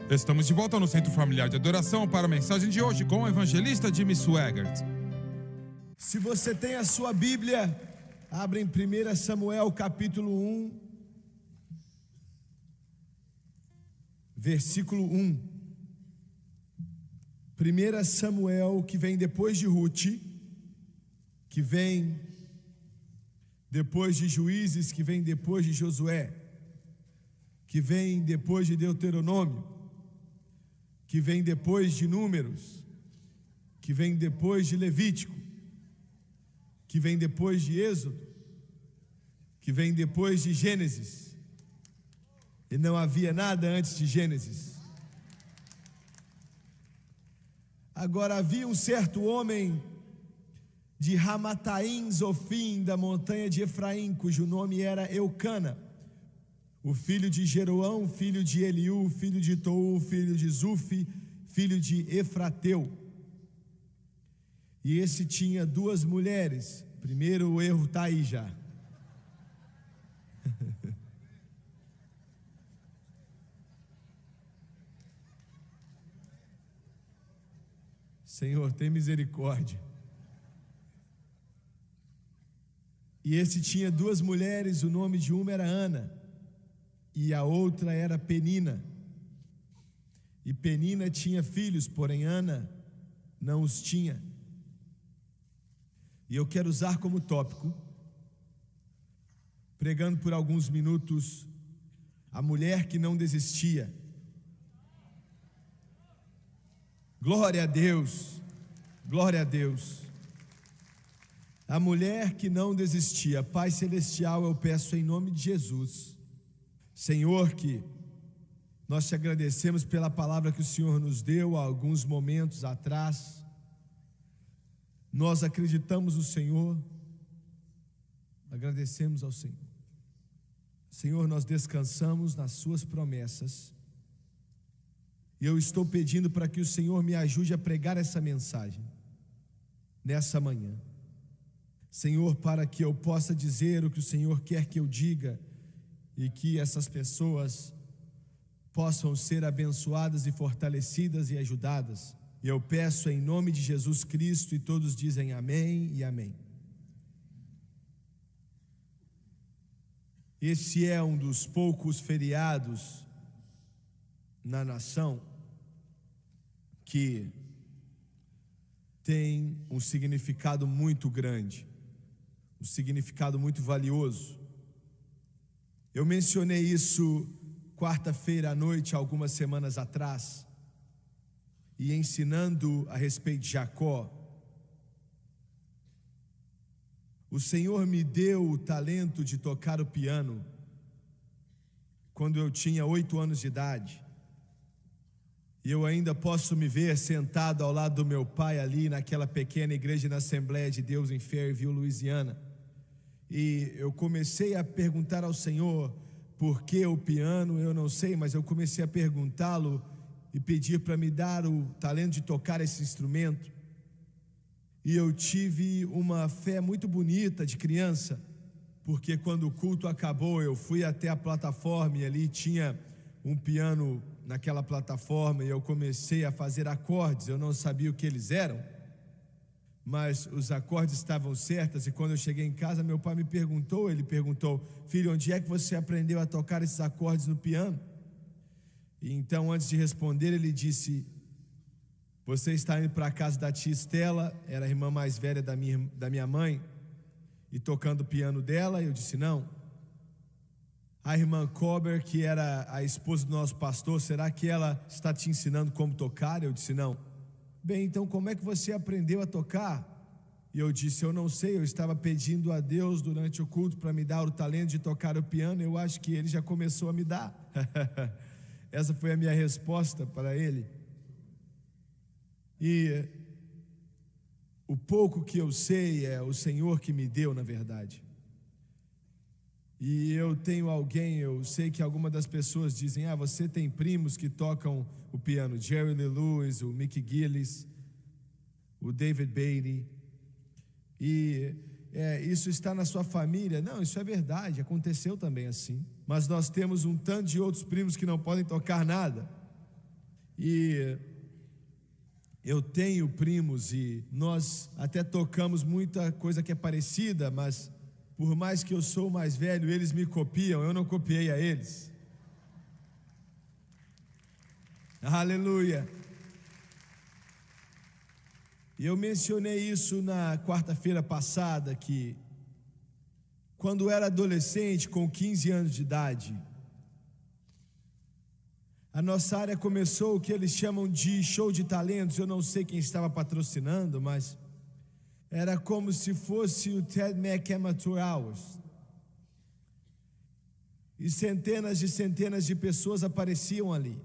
Estamos de volta no Centro Familiar de Adoração para a mensagem de hoje com o evangelista Jimmy Swaggart. Se você tem a sua Bíblia, abre em 1 Samuel capítulo 1, versículo 1. 1 Samuel, que vem depois de Ruth, que vem depois de Juízes, que vem depois de Josué, que vem depois de Deuteronômio, que vem depois de Números, que vem depois de Levítico, que vem depois de Êxodo, que vem depois de Gênesis. E não havia nada antes de Gênesis. Agora havia um certo homem de Ramataim Zofim, da montanha de Efraim, cujo nome era Eucana, o filho de Jeroão, filho de Eliú, filho de Tou, filho de Zufi, filho de Efrateu. E esse tinha duas mulheres. Primeiro o erro está aí já. Senhor, tem misericórdia. E esse tinha duas mulheres, o nome de uma era Ana, e a outra era Penina. E Penina tinha filhos, porém Ana não os tinha. E eu quero usar como tópico, pregando por alguns minutos, a mulher que não desistia. Glória a Deus, glória a Deus. A mulher que não desistia. Pai Celestial, eu peço em nome de Jesus, Senhor, que nós te agradecemos pela palavra que o Senhor nos deu há alguns momentos atrás. Nós acreditamos no Senhor, agradecemos ao Senhor. Senhor, nós descansamos nas suas promessas. E eu estou pedindo para que o Senhor me ajude a pregar essa mensagem nessa manhã. Senhor, para que eu possa dizer o que o Senhor quer que eu diga e que essas pessoas possam ser abençoadas e fortalecidas e ajudadas. E eu peço em nome de Jesus Cristo, e todos dizem amém e amém. Esse é um dos poucos feriados na nação que tem um significado muito grande, um significado muito valioso. Eu mencionei isso quarta-feira à noite, algumas semanas atrás, e ensinando a respeito de Jacó. O Senhor me deu o talento de tocar o piano quando eu tinha 8 anos de idade. E eu ainda posso me ver sentado ao lado do meu pai ali naquela pequena igreja na Assembleia de Deus em Fairview, Louisiana. E eu comecei a perguntar ao Senhor por que o piano, eu não sei, mas eu comecei a perguntá-lo e pedir para me dar o talento de tocar esse instrumento. E eu tive uma fé muito bonita de criança, porque quando o culto acabou, eu fui até a plataforma e ali tinha um piano naquela plataforma e eu comecei a fazer acordes. Eu não sabia o que eles eram, mas os acordes estavam certos. E quando eu cheguei em casa, meu pai me perguntou, ele perguntou: filho, onde é que você aprendeu a tocar esses acordes no piano? E então, antes de responder, ele disse: você está indo para a casa da tia Estela, era a irmã mais velha da minha mãe, e tocando o piano dela? Eu disse: não. A irmã Cober, que era a esposa do nosso pastor, será que ela está te ensinando como tocar? Eu disse: não. Bem, então como é que você aprendeu a tocar? E eu disse: eu não sei, eu estava pedindo a Deus durante o culto para me dar o talento de tocar o piano. Eu acho que ele já começou a me dar. Essa foi a minha resposta para ele. E o pouco que eu sei é o Senhor que me deu, na verdade. E eu tenho alguém, eu sei que algumas das pessoas dizem: ah, você tem primos que tocam o piano, Jerry Lee Lewis, o Mickey Gillis, o David Beatty, e isso está na sua família. Não, isso é verdade, aconteceu também assim. Mas nós temos um tanto de outros primos que não podem tocar nada. E eu tenho primos e nós até tocamos muita coisa que é parecida, mas por mais que eu sou o mais velho, eles me copiam, eu não copiei a eles. Aleluia. E eu mencionei isso na quarta-feira passada, que quando eu era adolescente, com 15 anos de idade, a nossa área começou o que eles chamam de show de talentos. Eu não sei quem estava patrocinando, mas era como se fosse o Ted Mack Amateur Hours. E centenas de pessoas apareciam ali.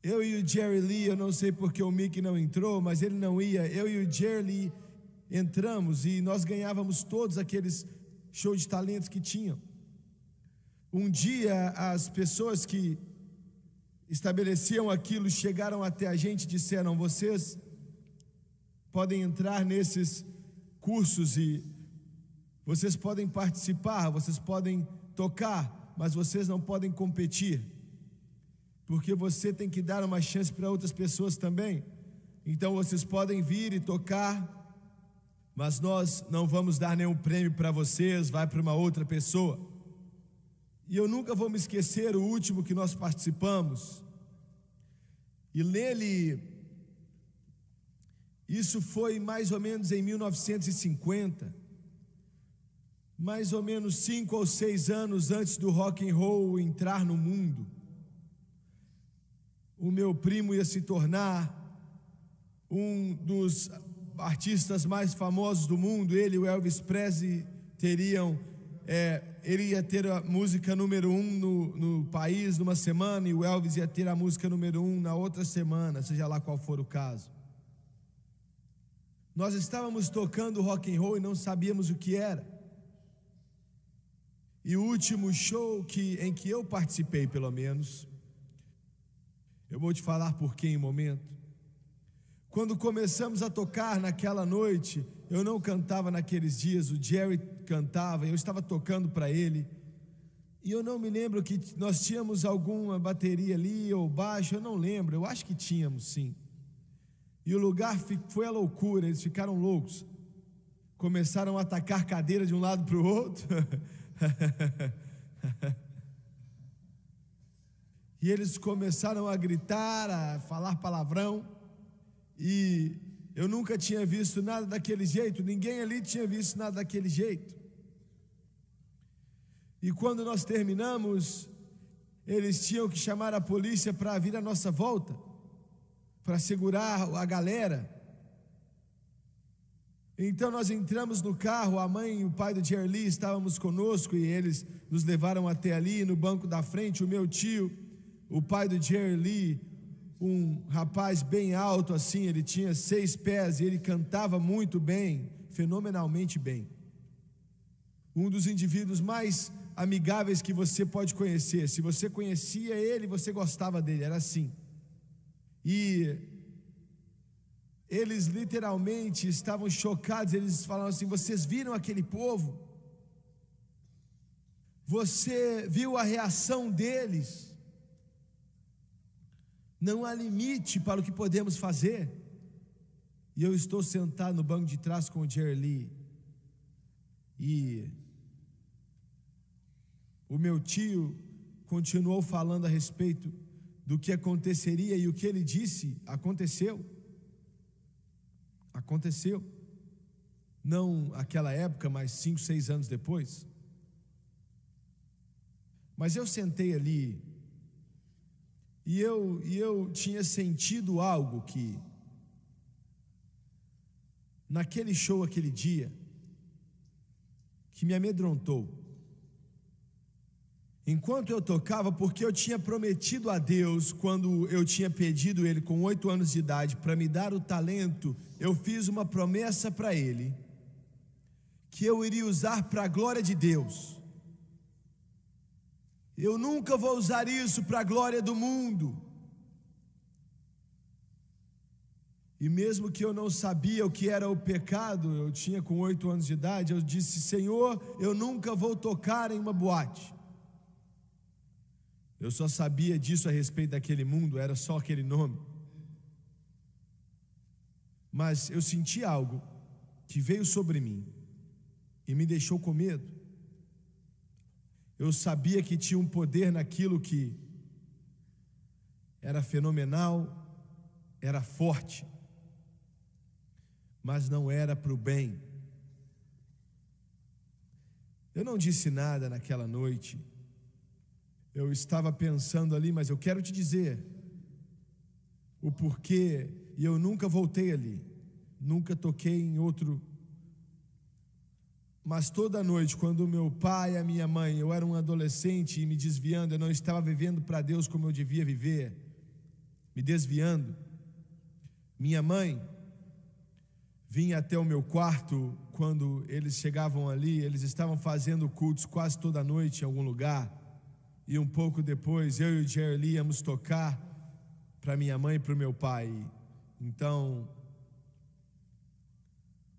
Eu e o Jerry Lee, eu não sei porque o Mickey não entrou, mas ele não ia. Eu e o Jerry Lee entramos e nós ganhávamos todos aqueles shows de talentos que tinham. Um dia as pessoas que estabeleciam aquilo chegaram até a gente e disseram: vocês podem entrar nesses cursos e vocês podem participar, vocês podem tocar, mas vocês não podem competir, porque você tem que dar uma chance para outras pessoas também. Então vocês podem vir e tocar, mas nós não vamos dar nenhum prêmio para vocês, vai para uma outra pessoa. E eu nunca vou me esquecer o último que nós participamos, e nele, isso foi mais ou menos em 1950, mais ou menos 5 ou 6 anos antes do rock and roll entrar no mundo. O meu primo ia se tornar um dos artistas mais famosos do mundo. Ele e o Elvis Presley ele ia ter a música número 1 no país numa semana, e o Elvis ia ter a música número 1 na outra semana, seja lá qual for o caso. Nós estávamos tocando rock and roll e não sabíamos o que era. E o último show em que eu participei, pelo menos, eu vou te falar por quê em um momento. Quando começamos a tocar naquela noite, eu não cantava naqueles dias, o Jerry cantava, eu estava tocando para ele. E eu não me lembro que nós tínhamos alguma bateria ali ou baixo, eu não lembro, eu acho que tínhamos sim. E o lugar foi a loucura, eles ficaram loucos. Começaram a atacar cadeira de um lado para o outro. E eles começaram a gritar, a falar palavrão. E eu nunca tinha visto nada daquele jeito, ninguém ali tinha visto nada daquele jeito. E quando nós terminamos, eles tinham que chamar a polícia para vir à nossa volta, para segurar a galera. Então nós entramos no carro, a mãe e o pai do Jerry Lee estávamos conosco, e eles nos levaram até ali, no banco da frente. O meu tio, o pai do Jerry Lee, um rapaz bem alto assim, ele tinha 6 pés e ele cantava muito bem, fenomenalmente bem. Um dos indivíduos mais amigáveis que você pode conhecer. Se você conhecia ele, você gostava dele, era assim. E eles literalmente estavam chocados. Eles falaram assim: vocês viram aquele povo? Você viu a reação deles? Não há limite para o que podemos fazer. E eu estou sentado no banco de trás com o Jerry Lee, e o meu tio continuou falando a respeito do que aconteceria, e o que ele disse aconteceu. Aconteceu. Não aquela época, mas 5, 6 anos depois. Mas eu sentei ali, e eu tinha sentido algo que, naquele show, aquele dia, que me amedrontou. Enquanto eu tocava, porque eu tinha prometido a Deus, quando eu tinha pedido Ele com 8 anos de idade para me dar o talento, eu fiz uma promessa para Ele, que eu iria usar para a glória de Deus. Eu nunca vou usar isso para a glória do mundo. E mesmo que eu não sabia o que era o pecado, eu tinha com 8 anos de idade, eu disse: Senhor, eu nunca vou tocar em uma boate. Eu só sabia disso a respeito daquele mundo, era só aquele nome. Mas eu senti algo que veio sobre mim e me deixou com medo. Eu sabia que tinha um poder naquilo que era fenomenal, era forte, mas não era para o bem. Eu não disse nada naquela noite. Eu estava pensando ali, mas eu quero te dizer o porquê, e eu nunca voltei ali, nunca toquei em outro. Mas toda noite, quando meu pai e a minha mãe, eu era um adolescente e me desviando, eu não estava vivendo para Deus como eu devia viver, me desviando. Minha mãe vinha até o meu quarto quando eles chegavam ali, eles estavam fazendo cultos quase toda noite em algum lugar. E um pouco depois, eu e o Jerry Lee íamos tocar para minha mãe e para o meu pai. Então,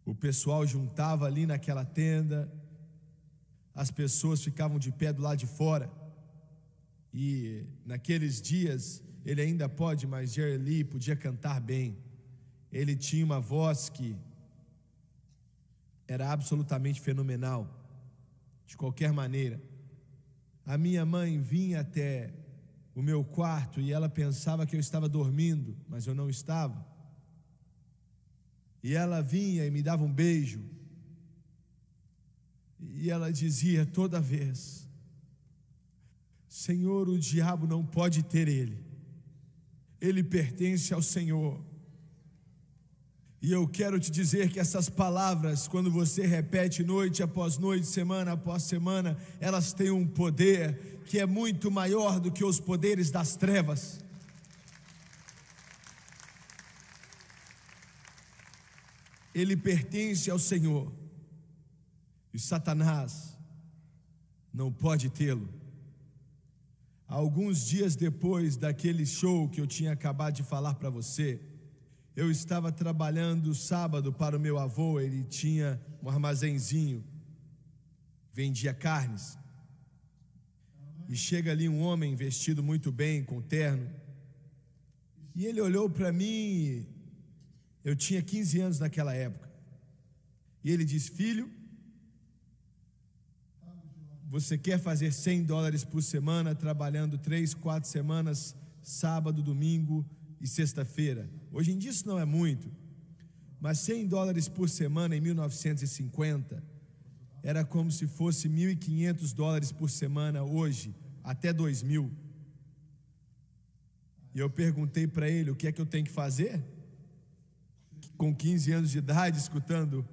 o pessoal juntava ali naquela tenda, as pessoas ficavam de pé do lado de fora. E naqueles dias, ele ainda pode, mas Jerry Lee podia cantar bem. Ele tinha uma voz que era absolutamente fenomenal, de qualquer maneira. A minha mãe vinha até o meu quarto e ela pensava que eu estava dormindo, mas eu não estava. E ela vinha e me dava um beijo. E ela dizia toda vez: Senhor, o diabo não pode ter ele. Ele pertence ao Senhor. E eu quero te dizer que essas palavras, quando você repete noite após noite, semana após semana, elas têm um poder que é muito maior do que os poderes das trevas. Ele pertence ao Senhor. E Satanás não pode tê-lo. Alguns dias depois daquele show que eu tinha acabado de falar para você, eu estava trabalhando sábado para o meu avô. Ele tinha um armazenzinho, vendia carnes. E chega ali um homem vestido muito bem, com terno. E ele olhou para mim, eu tinha 15 anos naquela época. E ele disse: filho, você quer fazer $100 por semana, trabalhando 3, 4 semanas, sábado, domingo e sexta-feira? Hoje em dia isso não é muito, mas $100 por semana em 1950 era como se fosse $1.500 por semana hoje, até 2000. E eu perguntei para ele: o que é que eu tenho que fazer? Com 15 anos de idade, escutando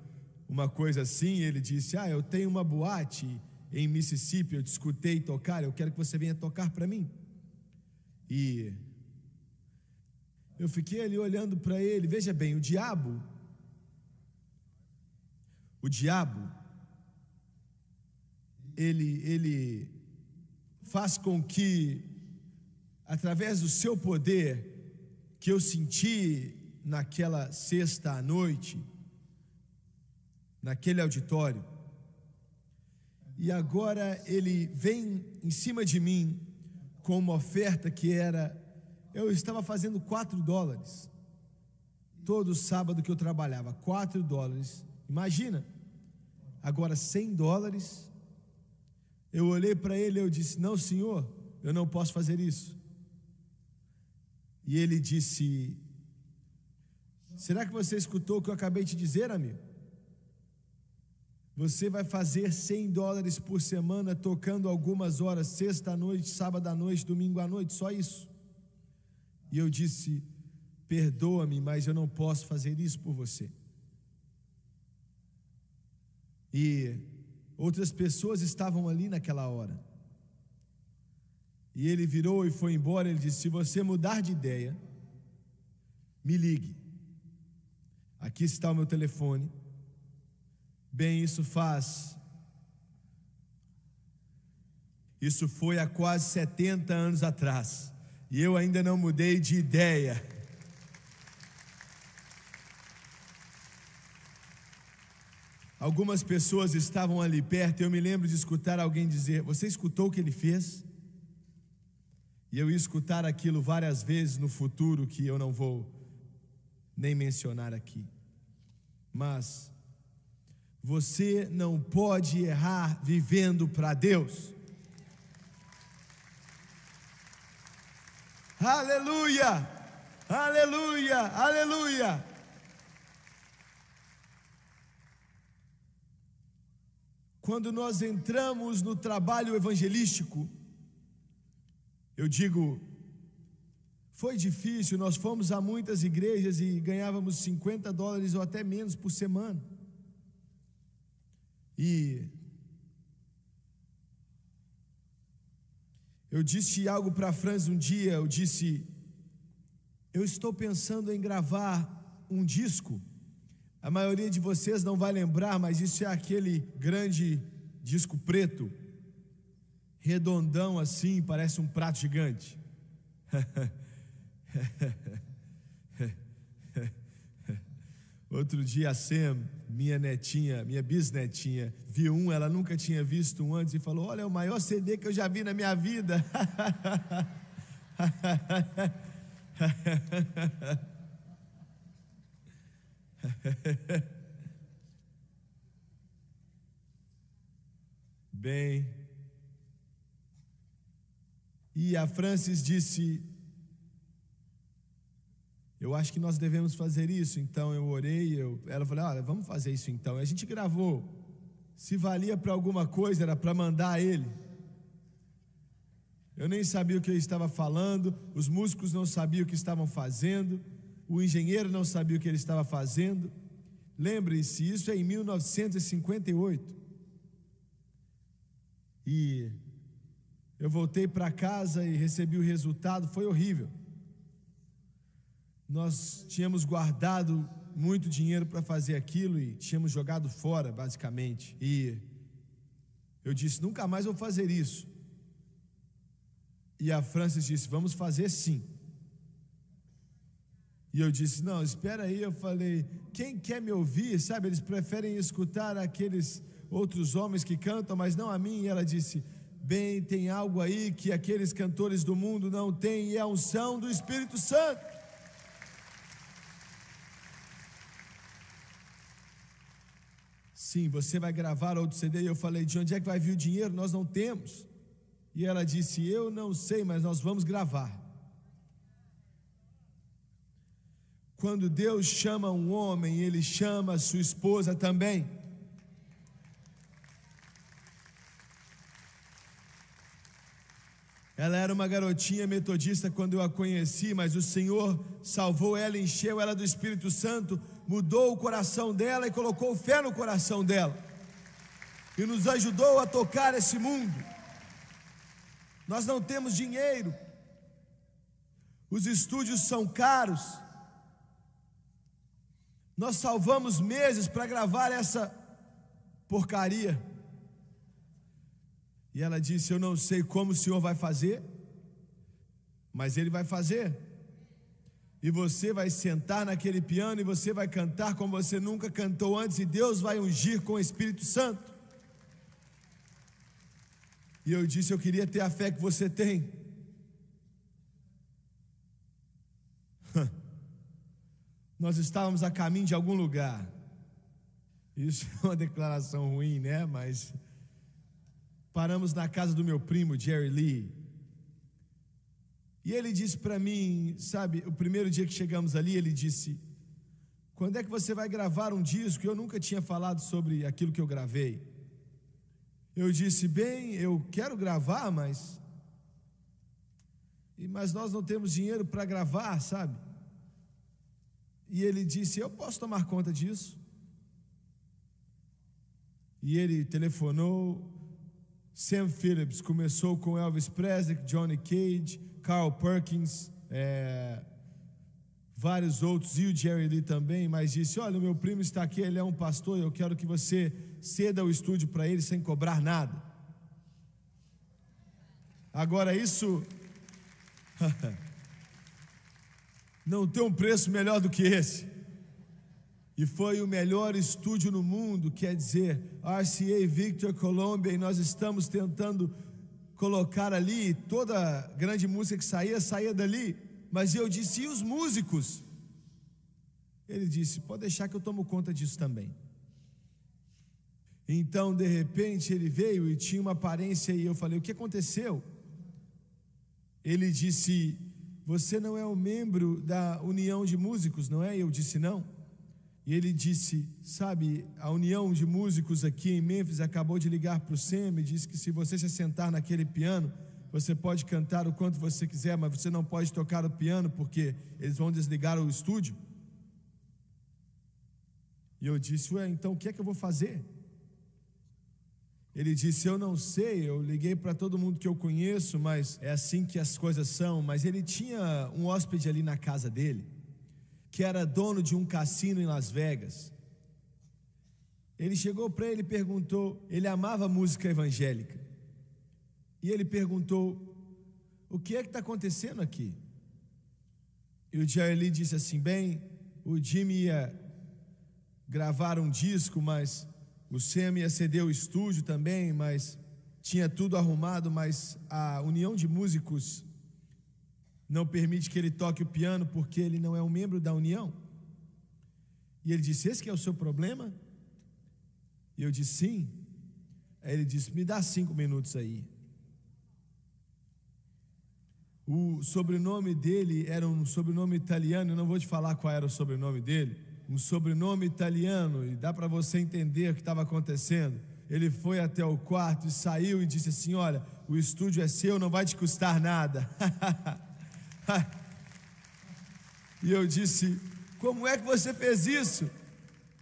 uma coisa assim, ele disse: eu tenho uma boate em Mississippi, eu te escutei tocar, eu quero que você venha tocar para mim. E eu fiquei ali olhando para ele. Veja bem, o diabo, ele faz com que, através do seu poder, que eu senti naquela sexta à noite, naquele auditório, e agora ele vem em cima de mim com uma oferta que era, eu estava fazendo $4 todo sábado que eu trabalhava, $4, imagina, agora $100. Eu olhei para ele e eu disse: não, senhor, eu não posso fazer isso. E ele disse: será que você escutou o que eu acabei de dizer, amigo? Você vai fazer $100 por semana, tocando algumas horas, sexta à noite, sábado à noite, domingo à noite, só isso. E eu disse: perdoa-me, mas eu não posso fazer isso por você. E outras pessoas estavam ali naquela hora. E ele virou e foi embora. Ele disse: se você mudar de ideia, me ligue. Aqui está o meu telefone. Bem, isso foi há quase 70 anos atrás, e eu ainda não mudei de ideia. Algumas pessoas estavam ali perto, e eu me lembro de escutar alguém dizer: você escutou o que ele fez? E eu ia escutar aquilo várias vezes no futuro, que eu não vou nem mencionar aqui. Mas você não pode errar vivendo para Deus. Aleluia! Aleluia! Aleluia! Quando nós entramos no trabalho evangelístico, eu digo, foi difícil. Nós fomos a muitas igrejas e ganhávamos $50 ou até menos por semana. E eu disse algo para a Franz um dia. Eu disse, eu estou pensando em gravar um disco. A maioria de vocês não vai lembrar, mas isso é aquele grande disco preto, redondão assim, parece um prato gigante. Outro dia a Sam, minha netinha, minha bisnetinha, viu um, ela nunca tinha visto um antes e falou, olha, é o maior CD que eu já vi na minha vida. Bem, e a Francis disse, eu acho que nós devemos fazer isso. Então eu orei, ela falou, olha, vamos fazer isso então. E a gente gravou. Se valia para alguma coisa, era para mandar a ele. Eu nem sabia o que eu estava falando, os músicos não sabiam o que estavam fazendo, o engenheiro não sabia o que ele estava fazendo. Lembre-se, isso é em 1958. E eu voltei para casa e recebi o resultado, foi horrível. Nós tínhamos guardado muito dinheiro para fazer aquilo e tínhamos jogado fora, basicamente. E eu disse, nunca mais vou fazer isso. E a Francis disse, vamos fazer sim. E eu disse, não, espera aí. Eu falei, quem quer me ouvir, sabe, eles preferem escutar aqueles outros homens que cantam, mas não a mim. E ela disse, bem, tem algo aí que aqueles cantores do mundo não têm, e é a unção do Espírito Santo. Sim, você vai gravar outro CD. E eu falei, de onde é que vai vir o dinheiro? Nós não temos. E ela disse, eu não sei, mas nós vamos gravar. Quando Deus chama um homem, Ele chama a sua esposa também. Ela era uma garotinha metodista quando eu a conheci, mas o Senhor salvou ela, encheu ela do Espírito Santo, mudou o coração dela e colocou fé no coração dela. E nos ajudou a tocar esse mundo. Nós não temos dinheiro. Os estúdios são caros. Nós salvamos meses para gravar essa porcaria. E ela disse, eu não sei como o Senhor vai fazer, mas Ele vai fazer. E você vai sentar naquele piano e você vai cantar como você nunca cantou antes, e Deus vai ungir com o Espírito Santo. E eu disse, eu queria ter a fé que você tem. Nós estávamos a caminho de algum lugar. Isso é uma declaração ruim, né? Mas paramos na casa do meu primo, Jerry Lee. E ele disse para mim, sabe, o primeiro dia que chegamos ali, ele disse, quando é que você vai gravar um disco? Eu nunca tinha falado sobre aquilo que eu gravei. Eu disse, bem, eu quero gravar, mas nós não temos dinheiro para gravar, sabe? E ele disse, eu posso tomar conta disso. E ele telefonou. Sam Phillips começou com Elvis Presley, Johnny Cage, Carl Perkins, vários outros, e o Jerry Lee também, mas disse, olha, o meu primo está aqui, ele é um pastor, eu quero que você ceda o estúdio para ele sem cobrar nada. Agora isso não tem um preço melhor do que esse. E foi o melhor estúdio no mundo, quer dizer, RCA Victor Columbia, e nós estamos tentando colocar ali, toda grande música que saía dali. Mas eu disse, e os músicos? Ele disse, pode deixar que eu tomo conta disso também. Então, de repente, ele veio e tinha uma aparência, e eu falei, o que aconteceu? Ele disse, você não é um membro da União de Músicos, não é? Eu disse, não. E ele disse, sabe, a União de Músicos aqui em Memphis acabou de ligar para o Sam e disse que se você se sentar naquele piano, você pode cantar o quanto você quiser, mas você não pode tocar o piano porque eles vão desligar o estúdio. E eu disse, ué, então o que é que eu vou fazer? Ele disse, eu não sei, eu liguei para todo mundo que eu conheço, mas é assim que as coisas são. Mas ele tinha um hóspede ali na casa dele, que era dono de um cassino em Las Vegas. Ele chegou para ele e perguntou, ele amava música evangélica, e ele perguntou, o que é que está acontecendo aqui? E o Jerry Lee disse assim, bem, o Jimmy ia gravar um disco, mas o Sam ia ceder o estúdio também, mas tinha tudo arrumado, mas a União de Músicos não permite que ele toque o piano porque ele não é um membro da União. E ele disse, esse que é o seu problema? E eu disse, sim. Aí ele disse, me dá 5 minutos aí. O sobrenome dele era um sobrenome italiano, eu não vou te falar qual era o sobrenome dele, um sobrenome italiano, e dá para você entender o que estava acontecendo. Ele foi até o quarto e saiu e disse assim, olha, o estúdio é seu, não vai te custar nada. E eu disse, como é que você fez isso?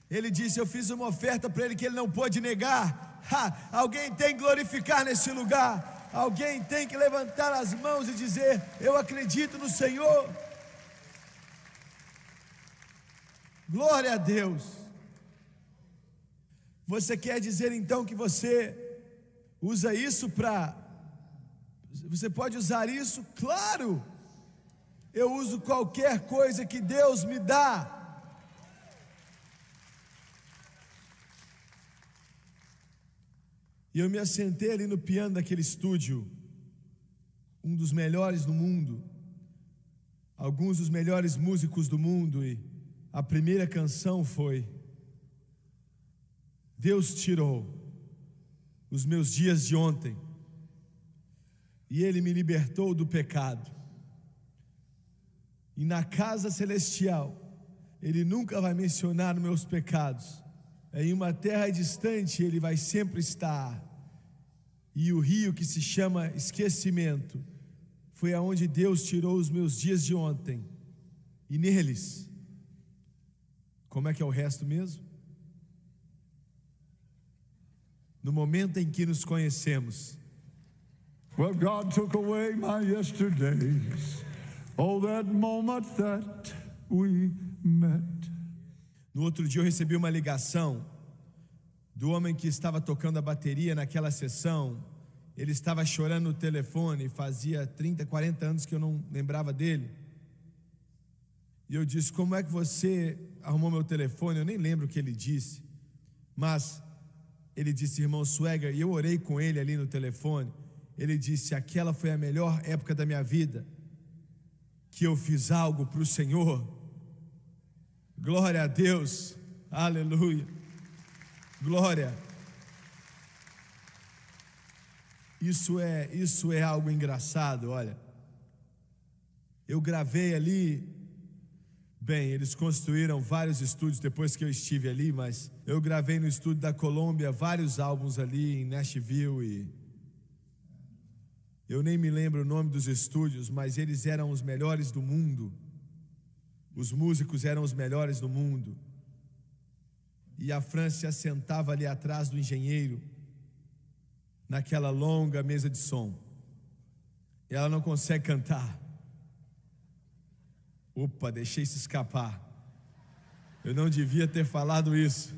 Ele disse, eu fiz uma oferta para ele que ele não pôde negar. Alguém tem que glorificar nesse lugar. Alguém tem que levantar as mãos e dizer, eu acredito no Senhor. Glória a Deus. Você quer dizer então que você usa isso você pode usar isso? Claro! Eu uso qualquer coisa que Deus me dá. E eu me assentei ali no piano daquele estúdio, um dos melhores do mundo, alguns dos melhores músicos do mundo, e a primeira canção foi: Deus tirou os meus dias de ontem e Ele me libertou do pecado. E na casa celestial Ele nunca vai mencionar os meus pecados. Em uma terra distante Ele vai sempre estar. E o rio que se chama esquecimento foi aonde Deus tirou os meus dias de ontem. E neles, como é que é o resto mesmo? No momento em que nos conhecemos, Well, God took away my yesterdays. Oh, that moment that we met. no outro dia eu recebi uma ligação do homem que estava tocando a bateria naquela sessão. Ele estava chorando no telefone, fazia 30, 40 anos que eu não lembrava dele. E eu disse, como é que você arrumou meu telefone? Eu nem lembro o que ele disse, mas ele disse, irmão Swagger, e eu orei com ele ali no telefone. Ele disse, aquela foi a melhor época da minha vida, que eu fiz algo para o Senhor. Glória a Deus, aleluia, glória. Isso é algo engraçado, olha. Eu gravei ali, bem, eles construíram vários estúdios depois que eu estive ali, mas eu gravei no estúdio da Colômbia vários álbuns ali em Nashville, e eu nem me lembro o nome dos estúdios, mas eles eram os melhores do mundo. Os músicos eram os melhores do mundo. E a França sentava ali atrás do engenheiro, naquela longa mesa de som. E ela não consegue cantar. Opa, deixei isso escapar. Eu não devia ter falado isso.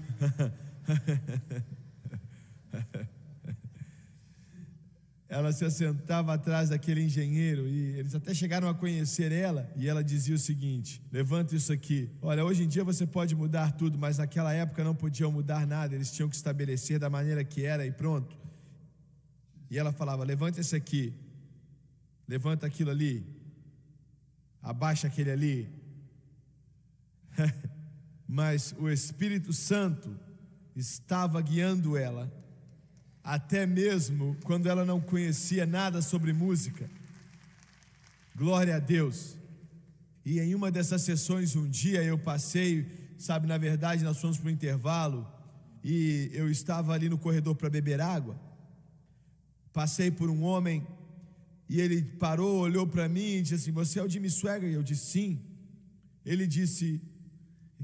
Ela se assentava atrás daquele engenheiro, e eles até chegaram a conhecer ela, e ela dizia o seguinte: levanta isso aqui, olha, hoje em dia você pode mudar tudo, mas naquela época não podiam mudar nada, eles tinham que estabelecer da maneira que era e pronto. E ela falava: levanta esse aqui, levanta aquilo ali, abaixa aquele ali. Mas o Espírito Santo estava guiando ela, até mesmo quando ela não conhecia nada sobre música. Glória a Deus. E em uma dessas sessões, um dia eu passei, sabe, na verdade nós fomos para o intervalo, e eu estava ali no corredor para beber água. Passei por um homem, e ele parou, olhou para mim e disse assim: você é o Jimmy Swaggart? E eu disse: sim. Ele disse: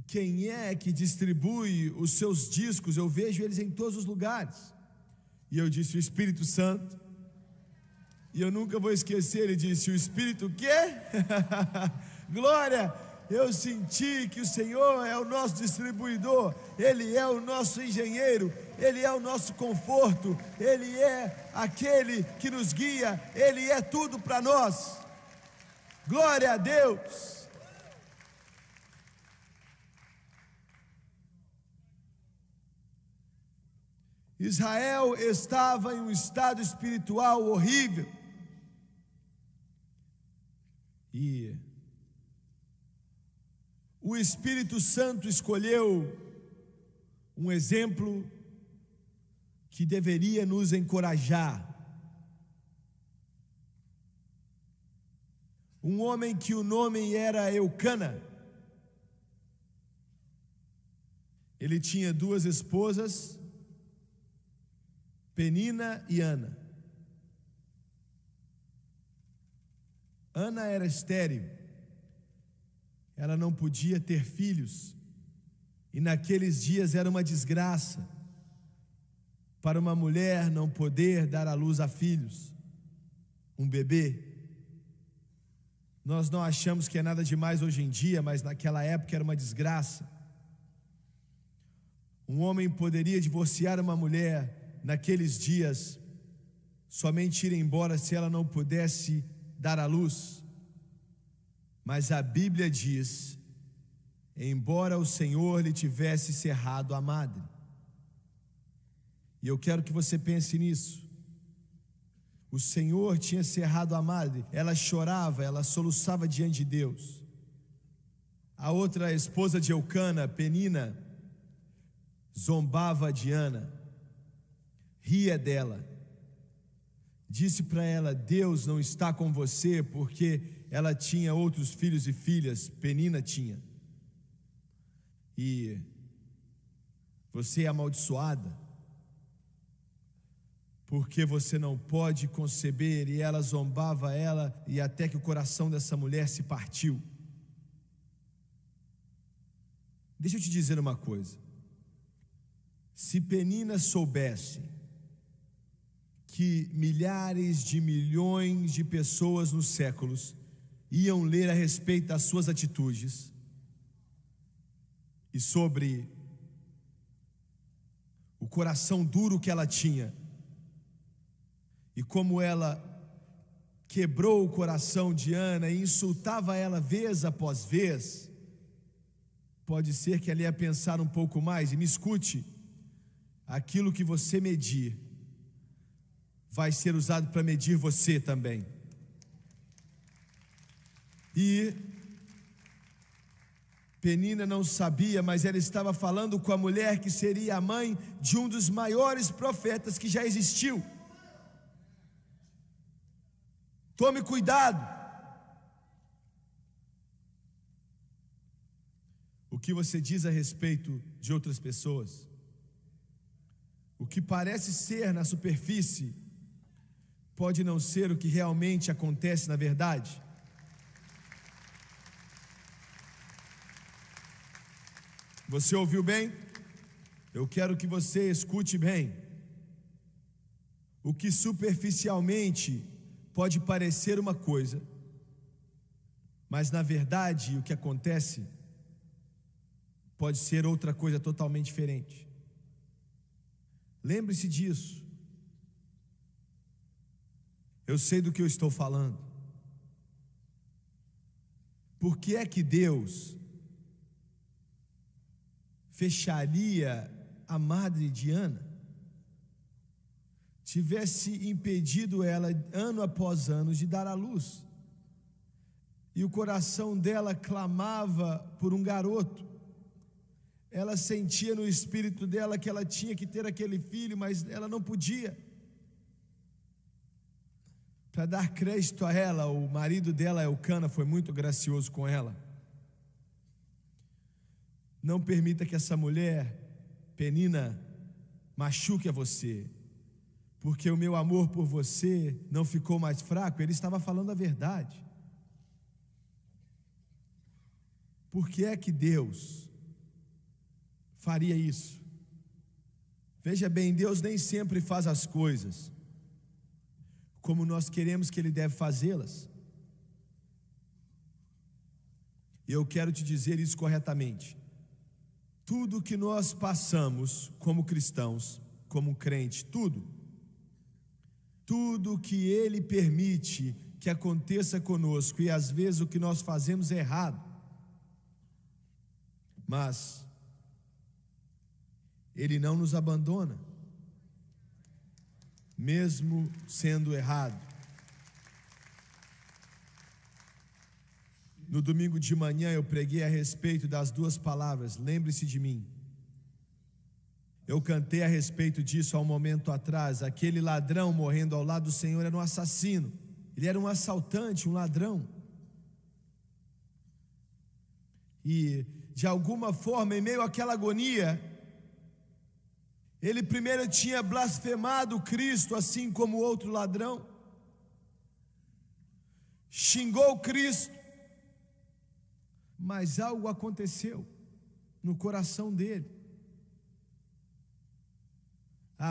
quem é que distribui os seus discos? Eu vejo eles em todos os lugares. E eu disse: o Espírito Santo. E eu nunca vou esquecer, ele disse: o Espírito o quê? Glória! Eu senti que o Senhor é o nosso distribuidor, Ele é o nosso engenheiro, Ele é o nosso conforto, Ele é aquele que nos guia, Ele é tudo para nós. Glória a Deus! Israel estava em um estado espiritual horrível. E o Espírito Santo escolheu um exemplo que deveria nos encorajar. Um homem que o nome era Eucana. Ele tinha duas esposas, Penina e Ana. Ana era estéril, ela não podia ter filhos, e naqueles dias era uma desgraça para uma mulher não poder dar à luz a filhos, um bebê. Nós não achamos que é nada demais hoje em dia, mas naquela época era uma desgraça. Um homem poderia divorciar uma mulher naqueles dias, somente ir embora se ela não pudesse dar à luz. Mas a Bíblia diz: embora o Senhor lhe tivesse cerrado a madre. E eu quero que você pense nisso. O Senhor tinha cerrado a madre, ela chorava, ela soluçava diante de Deus. A outra esposa de Eucana, Penina, zombava de Ana, ria dela, disse para ela: Deus não está com você, porque ela tinha outros filhos e filhas, Penina tinha, e você é amaldiçoada, porque você não pode conceber. E ela zombava ela, e até que o coração dessa mulher se partiu. Deixa eu te dizer uma coisa: se Penina soubesse que milhares de milhões de pessoas nos séculos iam ler a respeito das suas atitudes e sobre o coração duro que ela tinha, e como ela quebrou o coração de Ana e insultava ela vez após vez, pode ser que ela ia pensar um pouco mais. E me escute: aquilo que você medir vai ser usado para medir você também. E Penina não sabia, mas ela estava falando com a mulher que seria a mãe de um dos maiores profetas que já existiu. Tome cuidado. O que você diz a respeito de outras pessoas, o que parece ser na superfície, pode não ser o que realmente acontece na verdade. Você ouviu bem? Eu quero que você escute bem. O que superficialmente pode parecer uma coisa, mas na verdade o que acontece pode ser outra coisa totalmente diferente. Lembre-se disso. Eu sei do que eu estou falando. Por que é que Deus fecharia a madre de Ana? tivesse impedido ela, ano após ano, de dar à luz. E o coração dela clamava por um garoto. Ela sentia no espírito dela que ela tinha que ter aquele filho, mas ela não podia. Para dar crédito a ela, o marido dela, Elcana, foi muito gracioso com ela. Não permita que essa mulher, Penina, machuque a você, porque o meu amor por você não ficou mais fraco. Ele estava falando a verdade. Por que é que Deus faria isso? Veja bem, Deus nem sempre faz as coisas como nós queremos que Ele deve fazê-las. E eu quero te dizer isso corretamente. Tudo que nós passamos como cristãos, como crente, tudo que Ele permite que aconteça conosco, e às vezes o que nós fazemos é errado, mas Ele não nos abandona, mesmo sendo errado. No domingo de manhã eu preguei a respeito das duas palavras, lembre-se de mim. Eu cantei a respeito disso há um momento atrás. Aquele ladrão morrendo ao lado do Senhor era um assassino, ele era um assaltante, um ladrão. E de alguma forma, em meio àquela agonia, ele primeiro tinha blasfemado Cristo, assim como o outro ladrão, xingou Cristo, mas algo aconteceu no coração dele.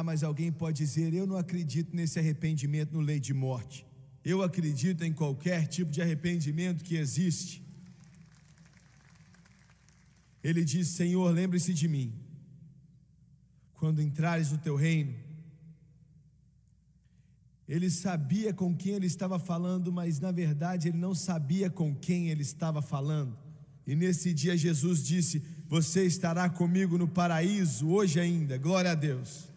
Mas alguém pode dizer: eu não acredito nesse arrependimento no lei de morte. Eu acredito em qualquer tipo de arrependimento que existe. Ele diz: Senhor, lembre-se de mim quando entrares no teu reino. Ele sabia com quem ele estava falando, mas na verdade ele não sabia com quem ele estava falando. E nesse dia Jesus disse: você estará comigo no paraíso hoje ainda. Glória a Deus.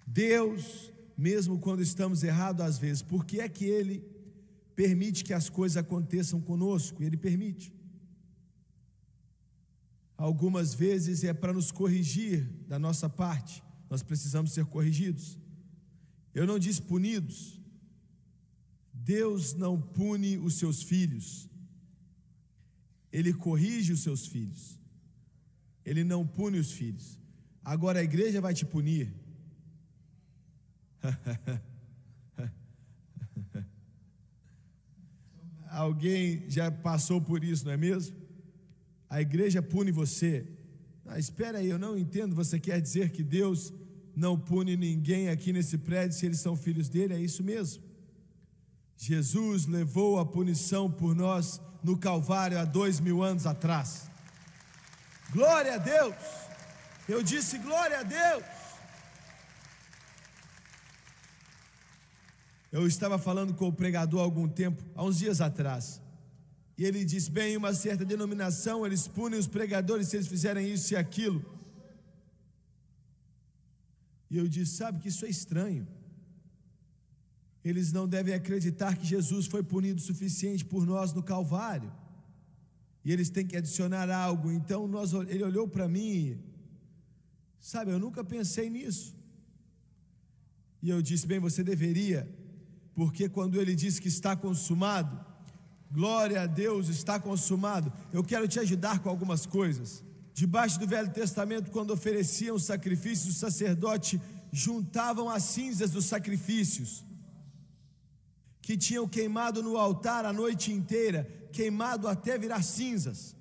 Deus, mesmo quando estamos errados às vezes, por que é que Ele permite que as coisas aconteçam conosco? Ele permite. Algumas vezes é para nos corrigir da nossa parte. Nós precisamos ser corrigidos. Eu não disse punidos. Deus não pune os seus filhos. Ele corrige os seus filhos. Ele não pune os filhos. Agora a igreja vai te punir. Alguém já passou por isso, não é mesmo? A igreja pune você. Espera aí, eu não entendo. Você quer dizer que Deus não pune ninguém aqui nesse prédio se eles são filhos dele? É isso mesmo. Jesus levou a punição por nós no Calvário há 2000 anos atrás. Glória a Deus. Eu disse glória a Deus. Eu estava falando com o pregador há algum tempo, há uns dias atrás, e ele disse: bem, em uma certa denominação eles punem os pregadores se eles fizerem isso e aquilo. E eu disse: sabe que isso é estranho. Eles não devem acreditar que Jesus foi punido o suficiente por nós no Calvário, e eles têm que adicionar algo. Então ele olhou para mim, sabe, eu nunca pensei nisso. E eu disse: bem, você deveria, porque quando ele diz que está consumado, glória a Deus, está consumado. Eu quero te ajudar com algumas coisas. Debaixo do Velho Testamento, quando ofereciam sacrifícios, o sacerdote juntavam as cinzas dos sacrifícios que tinham queimado no altar a noite inteira, queimado até virar cinzas,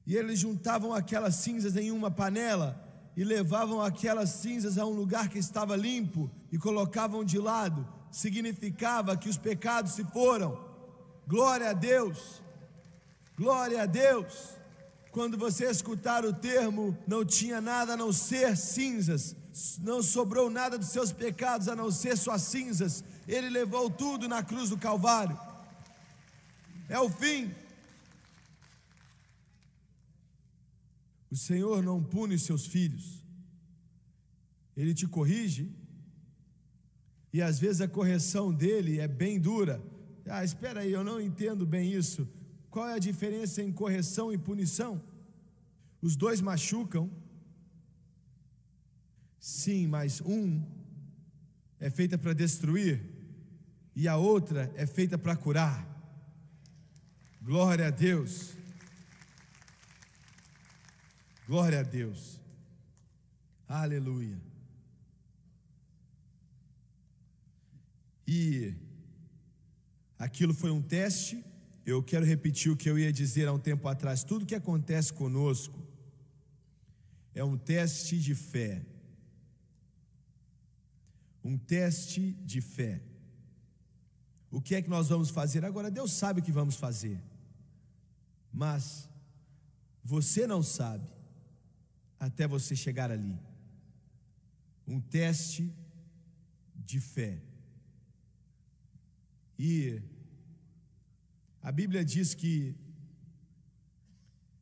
e eles juntavam aquelas cinzas em uma panela e levavam aquelas cinzas a um lugar que estava limpo e colocavam de lado. Significava que os pecados se foram. Glória a Deus, glória a Deus. Quando você escutar o termo, não tinha nada a não ser cinzas, não sobrou nada dos seus pecados a não ser suas cinzas. Ele levou tudo na cruz do Calvário. É o fim. O Senhor não pune os seus filhos. ele te corrige, e às vezes a correção dele é bem dura. Espera aí, eu não entendo bem isso. Qual é a diferença em correção e punição? Os dois machucam, sim, mas um é feita para destruir e a outra é feita para curar. Glória a Deus. Glória a Deus. Aleluia. E aquilo foi um teste. Eu quero repetir o que eu ia dizer há um tempo atrás. Tudo que acontece conosco é um teste de fé. Um teste de fé. O que é que nós vamos fazer? Agora, Deus sabe o que vamos fazer, mas você não sabe até você chegar ali. Um teste de fé. E a Bíblia diz que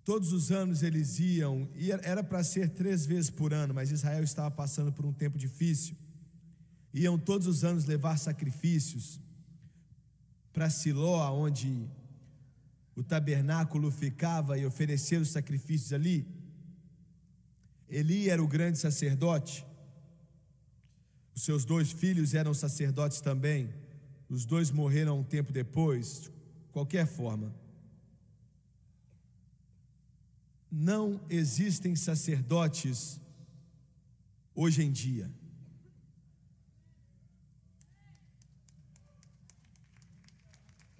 todos os anos eles iam, e era para ser 3 vezes por ano, mas Israel estava passando por um tempo difícil. Iam todos os anos levar sacrifícios para Siló, onde o tabernáculo ficava, e oferecer os sacrifícios ali. Eli era o grande sacerdote, os seus 2 filhos eram sacerdotes também, os 2 morreram um tempo depois. De qualquer forma, não existem sacerdotes hoje em dia.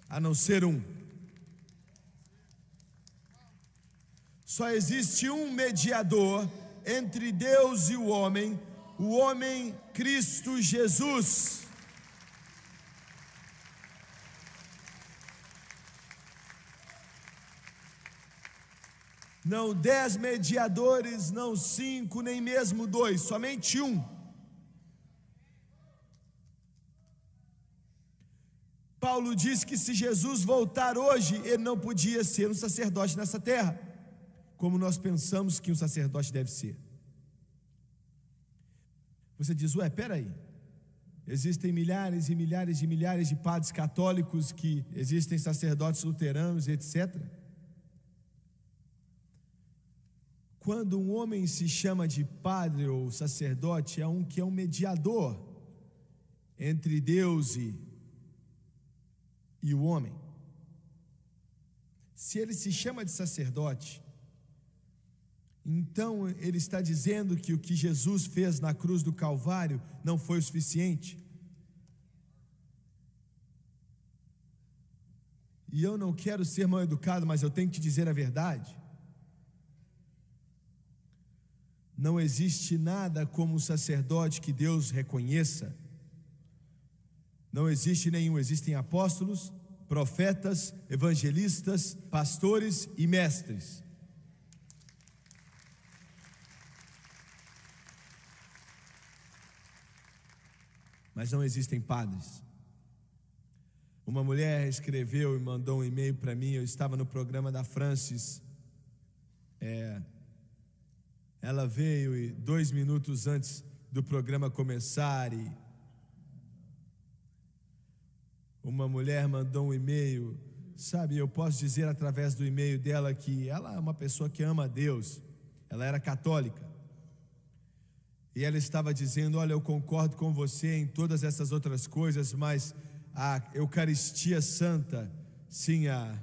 A não ser um. Só existe um mediador entre Deus e o homem Cristo Jesus. Não 10 mediadores, não 5, nem mesmo 2, somente um. Paulo diz que se Jesus voltar hoje, ele não podia ser um sacerdote nessa terra, como nós pensamos que um sacerdote deve ser. Você diz, peraí, existem milhares e milhares e milhares de padres católicos, que existem sacerdotes luteranos, etc. Quando um homem se chama de padre ou sacerdote, é um que é um mediador entre Deus e o homem. Se ele se chama de sacerdote, então ele está dizendo que o que Jesus fez na cruz do Calvário não foi o suficiente. E eu não quero ser mal educado, mas eu tenho que te dizer a verdade. Não existe nada como um sacerdote que Deus reconheça. Não existe nenhum. Existem apóstolos, profetas, evangelistas, pastores e mestres. Mas não existem padres. Uma mulher escreveu e mandou um e-mail para mim. Eu estava no programa da Francis. Ela veio e 2 minutos antes do programa começar, e uma mulher mandou um e-mail. Sabe, eu posso dizer através do e-mail dela que ela é uma pessoa que ama a Deus. Ela era católica. E ela estava dizendo, olha, eu concordo com você em todas essas outras coisas, mas a Eucaristia Santa, sim, a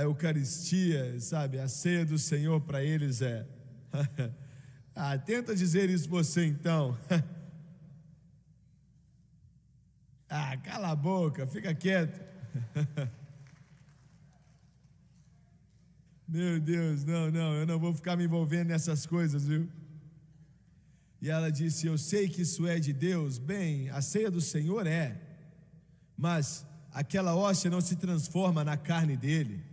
Eucaristia, sabe, a ceia do Senhor para eles é... tenta dizer isso você então. Cala a boca, fica quieto. Meu Deus, não, eu não vou ficar me envolvendo nessas coisas, viu? E ela disse, eu sei que isso é de Deus. Bem, a ceia do Senhor é, mas aquela hóstia não se transforma na carne dele,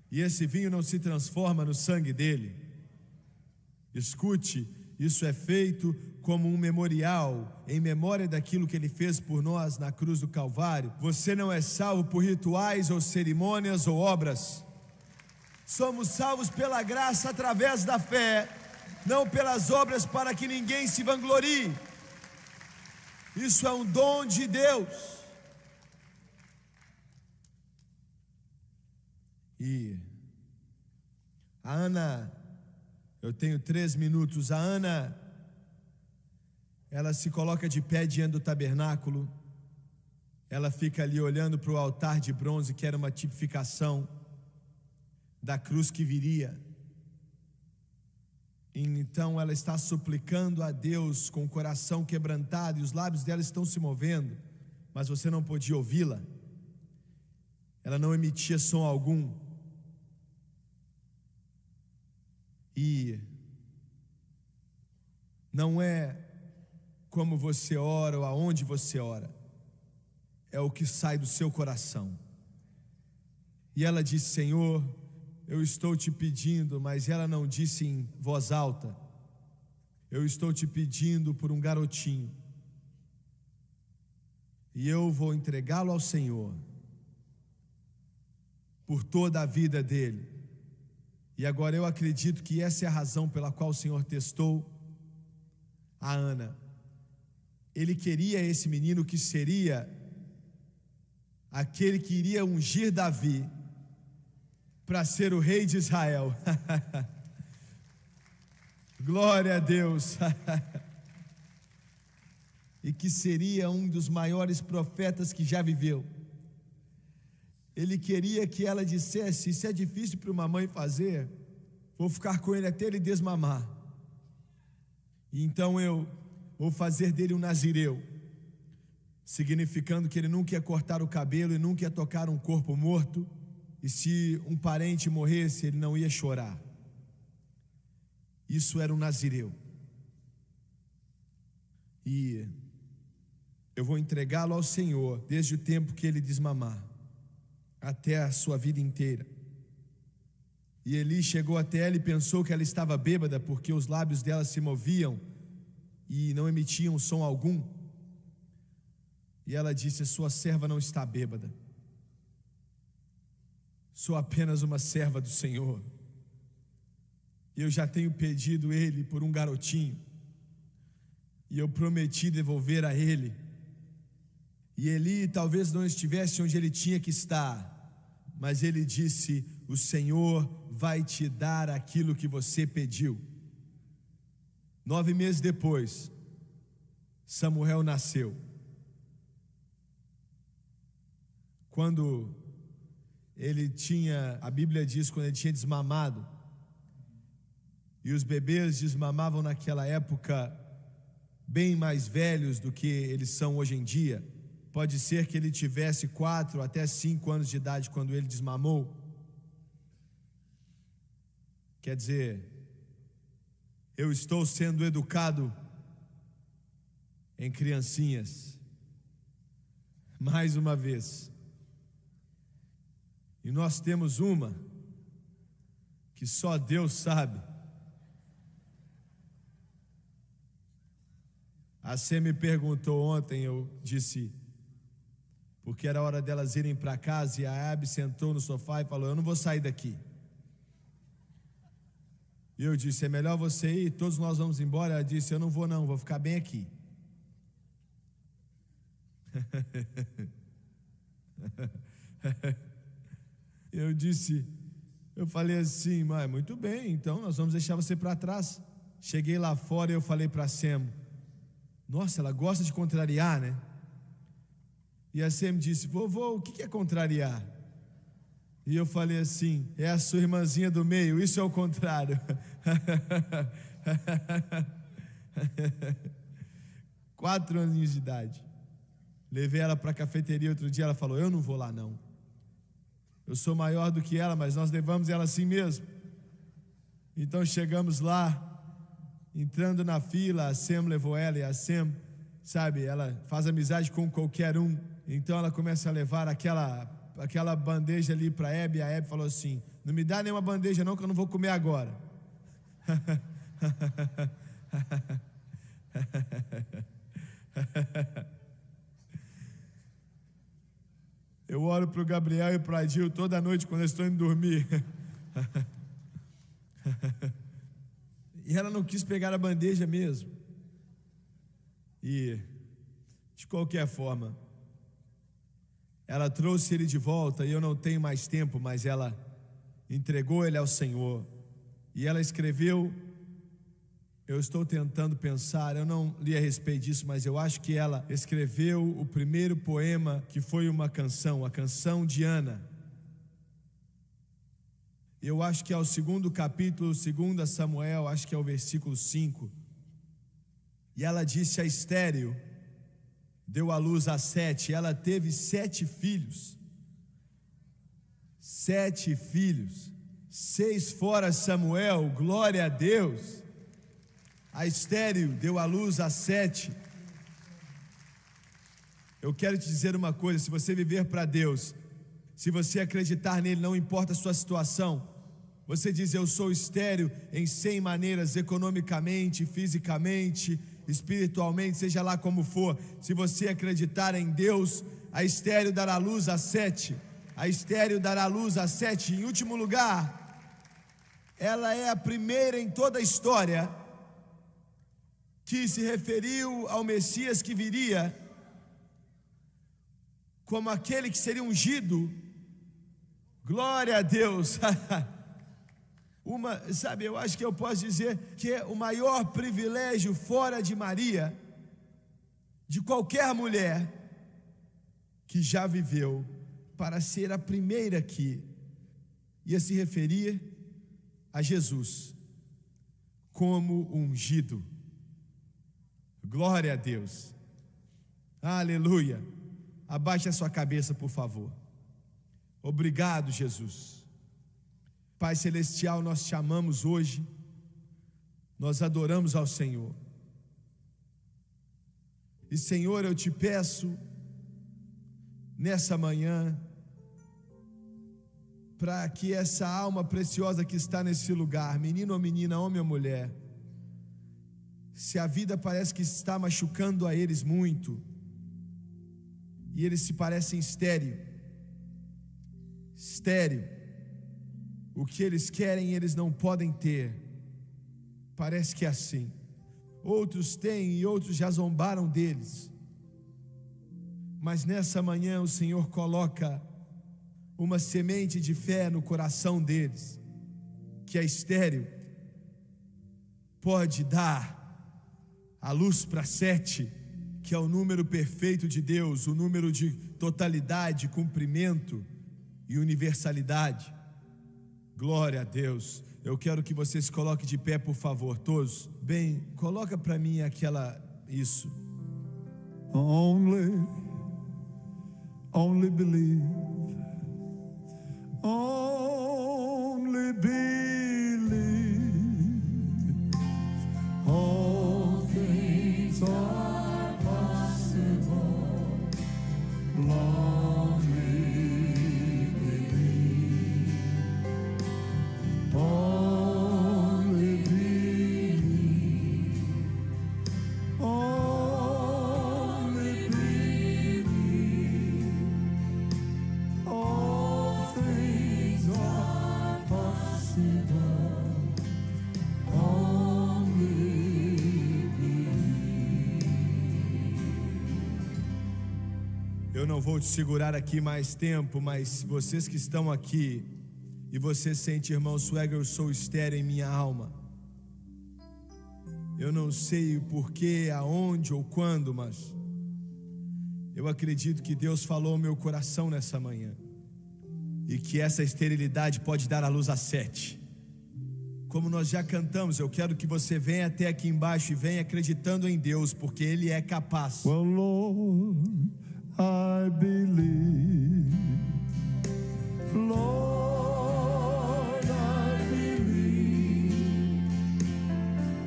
e esse vinho não se transforma no sangue dele. Escute, isso é feito como um memorial, em memória daquilo que ele fez por nós na cruz do Calvário. Você não é salvo por rituais ou cerimônias ou obras. Somos salvos pela graça através da fé, não pelas obras, para que ninguém se vanglorie. Isso é um dom de Deus. E a Ana, eu tenho 3 minutos. A Ana, ela se coloca de pé diante do tabernáculo. Ela fica ali olhando para o altar de bronze, que era uma tipificação da cruz que viria. Então ela está suplicando a Deus com o coração quebrantado, e os lábios dela estão se movendo, mas você não podia ouvi-la. Ela não emitia som algum. E não é como você ora ou aonde você ora, é o que sai do seu coração. E ela disse: Senhor, eu estou te pedindo, mas ela não disse em voz alta, eu estou te pedindo por um garotinho, e eu vou entregá-lo ao Senhor, por toda a vida dele. E agora eu acredito que essa é a razão pela qual o Senhor testou a Ana. Ele queria esse menino que seria aquele que iria ungir Davi para ser o rei de Israel. Glória a Deus. E que seria um dos maiores profetas que já viveu. Ele queria que ela dissesse: isso é difícil para uma mãe fazer, vou ficar com ele até ele desmamar. E então eu vou fazer dele um nazireu, significando que ele nunca ia cortar o cabelo e nunca ia tocar um corpo morto. E se um parente morresse, ele não ia chorar. Isso era um nazireu. E eu vou entregá-lo ao Senhor desde o tempo que ele desmamar até a sua vida inteira. E Eli chegou até ela e pensou que ela estava bêbada, porque os lábios dela se moviam e não emitiam som algum. E ela disse: sua serva não está bêbada, sou apenas uma serva do Senhor. Eu já tenho pedido ele por um garotinho, e eu prometi devolver a ele. E Eli talvez não estivesse onde ele tinha que estar, mas ele disse: o Senhor vai te dar aquilo que você pediu. 9 meses depois, Samuel nasceu. Quando ele tinha, a Bíblia diz, quando ele tinha desmamado, e os bebês desmamavam naquela época bem mais velhos do que eles são hoje em dia. Pode ser que ele tivesse 4 até 5 anos de idade quando ele desmamou. Quer dizer, eu estou sendo educado em criancinhas, mais uma vez. E nós temos uma que só Deus sabe. A Cê me perguntou ontem, eu disse, porque era hora delas irem para casa, e a Abby sentou no sofá e falou: eu não vou sair daqui. E eu disse: é melhor você ir, todos nós vamos embora. Ela disse: eu não vou não, vou ficar bem aqui. Eu falei assim: mas muito bem, então nós vamos deixar você para trás. Cheguei lá fora e eu falei para a Sam: nossa, ela gosta de contrariar, né? E a Sam disse: vovô, o que é contrariar? E eu falei assim: é a sua irmãzinha do meio, isso é o contrário. 4 aninhos de idade. Levei ela para a cafeteria outro dia, ela falou: eu não vou lá não. Eu sou maior do que ela, mas nós levamos ela assim mesmo. Então chegamos lá, entrando na fila, a Sam levou ela, e a Sam, sabe, ela faz amizade com qualquer um. Então ela começa a levar aquela bandeja ali para a Abby. A Abby falou assim: não me dá nenhuma bandeja não, que eu não vou comer agora. Eu oro para o Gabriel e para a Dil toda noite quando eles estão indo dormir. E ela não quis pegar a bandeja mesmo. E, de qualquer forma, ela trouxe ele de volta. E eu não tenho mais tempo, mas ela entregou ele ao Senhor. E ela escreveu, eu estou tentando pensar, eu não li a respeito disso, mas eu acho que ela escreveu o primeiro poema que foi uma canção, a canção de Ana. Eu acho que é o 2º capítulo, 2 Samuel, acho que é o versículo 5. E ela disse a estéril, deu à luz a 7, ela teve 7 filhos. 7 filhos, 6 fora Samuel, glória a Deus. A estéril deu à luz a 7. Eu quero te dizer uma coisa, se você viver para Deus, se você acreditar nele, não importa a sua situação, você diz, eu sou estéril em 100 maneiras, economicamente, fisicamente, espiritualmente, seja lá como for. Se você acreditar em Deus, a estéril dará luz a 7. A estéril dará luz a 7. Em último lugar, ela é a primeira em toda a história que se referiu ao Messias que viria como aquele que seria ungido. Glória a Deus. Sabe, eu acho que eu posso dizer que é o maior privilégio fora de Maria, de qualquer mulher que já viveu, para ser a primeira que ia se referir a Jesus como ungido. Glória a Deus. Aleluia. Abaixe a sua cabeça, por favor. Obrigado, Jesus. Pai Celestial, nós te amamos hoje, nós adoramos ao Senhor. E Senhor, eu te peço, nessa manhã, para que essa alma preciosa que está nesse lugar, menino ou menina, homem ou mulher, se a vida parece que está machucando a eles muito, e eles se parecem estéril, o que eles querem eles não podem ter, parece que é assim. Outros têm e outros já zombaram deles, mas nessa manhã o Senhor coloca uma semente de fé no coração deles, que é estéril, pode dar a luz para 7, que é o número perfeito de Deus, o número de totalidade, cumprimento e universalidade. Glória a Deus. Eu quero que você se coloque de pé, por favor, todos. Bem, coloca para mim isso. Only believe. Only believe. All things are possible. Only believe. Only believe. Only believe. All things are possible. Eu não vou te segurar aqui mais tempo, mas vocês que estão aqui e você sente, irmão Swagger, eu sou estéril em minha alma. Eu não sei o porquê, aonde ou quando, mas eu acredito que Deus falou ao meu coração nessa manhã, e que essa esterilidade pode dar a luz a 7. Como nós já cantamos, eu quero que você venha até aqui embaixo e venha acreditando em Deus, porque Ele é capaz. Well, Lord, I believe. Lord, I believe.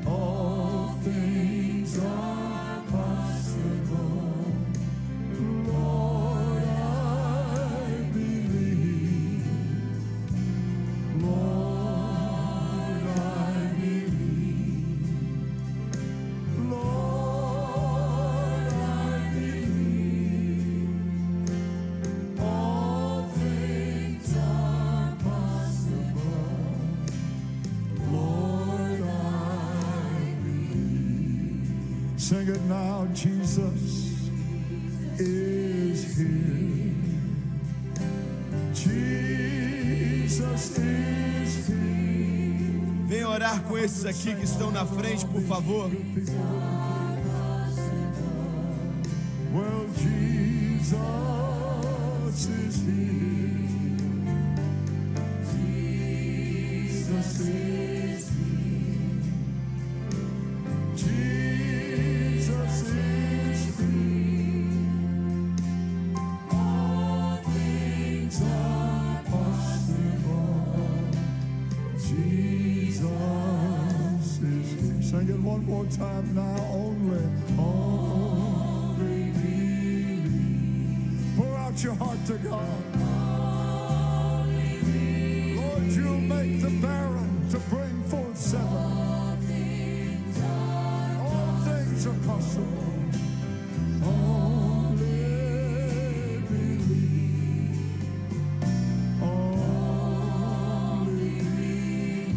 All things are possible. Lord, I believe. Lord, I believe. Lord, I believe. All things are Sing it now. Jesus is here. Jesus is here. Venha orar com esses aqui que estão na frente, por favor. Well, Jesus is here. Jesus is here. Jesus is here. All things are possible. Jesus is here. Sing it one more time now. Only believe. Pour out your heart to God. Lord, you make the barren to bring forth seven. All things are possible. Only believe. Only believe.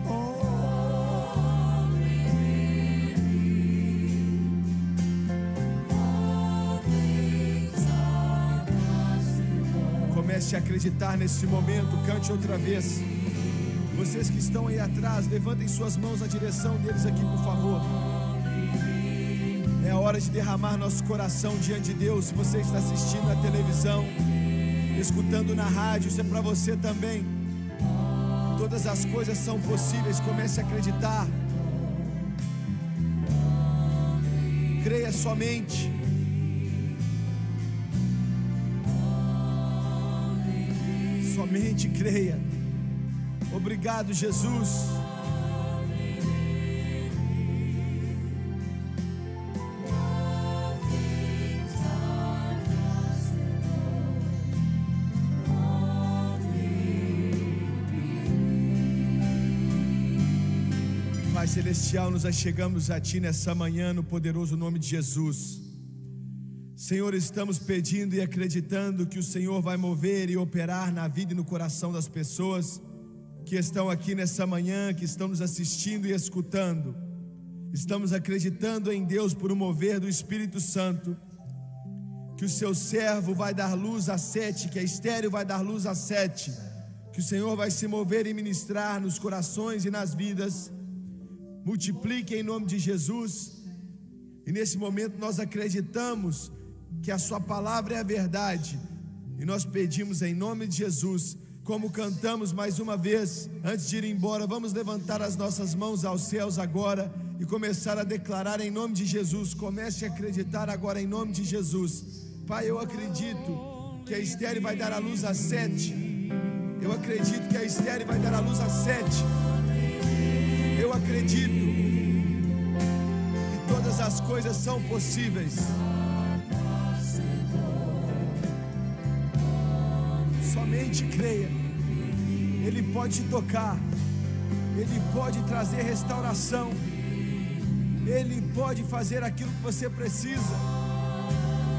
Only believe. All things are possible. Comece a acreditar nesse momento. Cante outra vez. Vocês que estão aí atrás, levantem suas mãos na direção deles aqui, por favor. É a hora de derramar nosso coração diante de Deus. Se você está assistindo na televisão, escutando na rádio, isso é para você também. Todas as coisas são possíveis. Comece a acreditar. Creia somente. Somente creia. Obrigado, Jesus. Pai Celestial, nos achegamos a Ti nessa manhã no poderoso nome de Jesus. Senhor, estamos pedindo e acreditando que o Senhor vai mover e operar na vida e no coração das pessoas que estão aqui nessa manhã, que estão nos assistindo e escutando. Estamos acreditando em Deus por um mover do Espírito Santo, que o seu servo vai dar luz a 7, que a estéril vai dar luz a 7, que o Senhor vai se mover e ministrar nos corações e nas vidas. Multiplique em nome de Jesus. E nesse momento nós acreditamos que a sua palavra é a verdade, e nós pedimos em nome de Jesus. Como cantamos mais uma vez, antes de ir embora, vamos levantar as nossas mãos aos céus agora e começar a declarar em nome de Jesus. Comece a acreditar agora em nome de Jesus. Pai, eu acredito que a estéril vai dar a luz a 7. Eu acredito que a estéril vai dar a luz a 7. Eu acredito que todas as coisas são possíveis. Somente creia. Ele pode te tocar. Ele pode trazer restauração. Ele pode fazer aquilo que você precisa.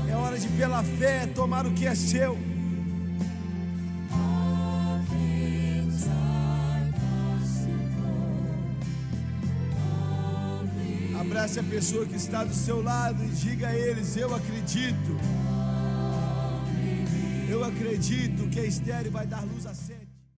É hora de, pela fé, tomar o que é seu. Abrace a pessoa que está do seu lado e diga a eles: eu acredito. Eu acredito que a estéril vai dar luz a 7.